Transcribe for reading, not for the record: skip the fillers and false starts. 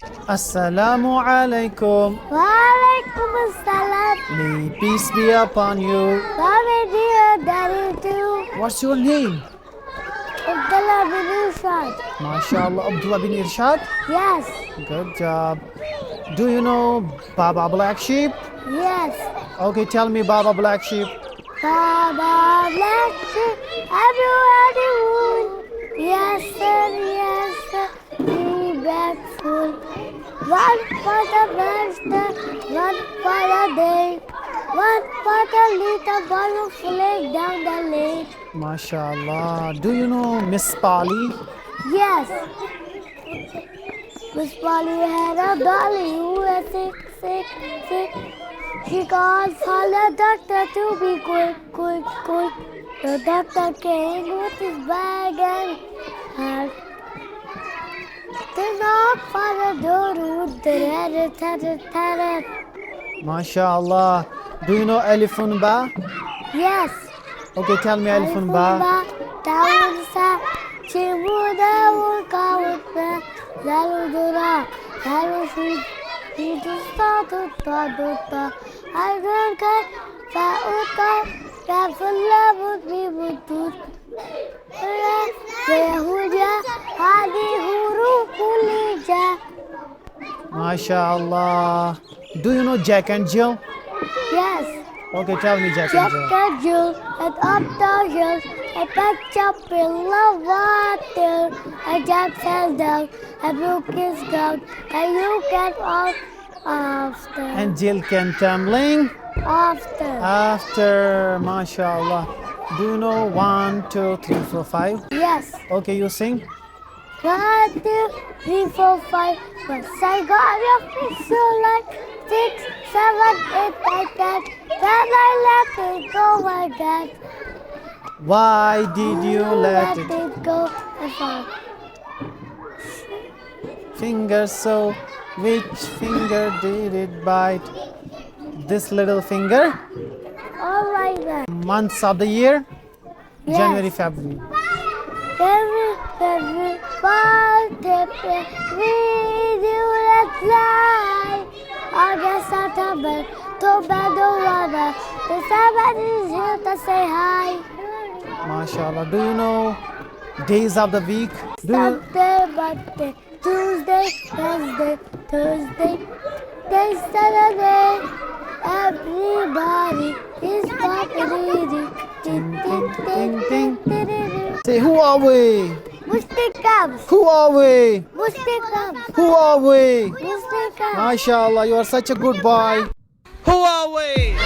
Assalamu alaikum. Walaikum assalam. May peace be upon you. Baba dear daddy too. What's your name? Abdullah bin Irshad. MashaAllah, Abdullah bin Irshad. Yes. Good job. Do you know Baba Black Sheep? Yes. Okay, tell me Baba Black Sheep. Baba black sheep, everybody wool. Yes sir, yes sir. Three back full. One for the master, one for the day. One for the little boy who fled down the lake. MashaAllah. Do you know Miss Polly? Yes. Miss Polly had a dolly who was sick. She called for the doctor to be quick. The doctor came with his bag and had to knock for the door with the rat. MashaAllah. Do you know Elephant Ba? Yes. Okay, tell me Elephant Ba. Taunsa, Chimuda, Wurka, Zaludura, Zalushi, Hitusta, I don't get Fauka, Rafulla would be Butut. Behuja, Hadi Huru Pulija. MashaAllah. Do you know Jack and Jill? Yes. Okay, tell me Jack and Jill. Jack and Jill and up the hills, I packed up in the water. I Jack fell down, I broke his gown, and you get off after. And Jill came tumbling after. MashaAllah. Do you know 1, 2, 3, 4, 5? Yes. Okay, you sing. 1, 2, 3, 4, 5. Once I got your fish, so like 6, 7, 8, like that. Then I let it go like that. Why did you let it go? I found. finger so? Which finger did it bite? This little finger? All right then. Months of the year? Yes. January, February. February, March, April, June, July, August, September, October, November, December is here to say hi. MashaAllah. Do you know days of the week? Sunday, Monday, Tuesday, Wednesday, Thursday, then Saturday. Everybody is reading. Say, who are we? Muslimcubs. Who are we? Muslimcubs. Who are we? Muslimcubs. MashaAllah, you are such a good boy. Who are we?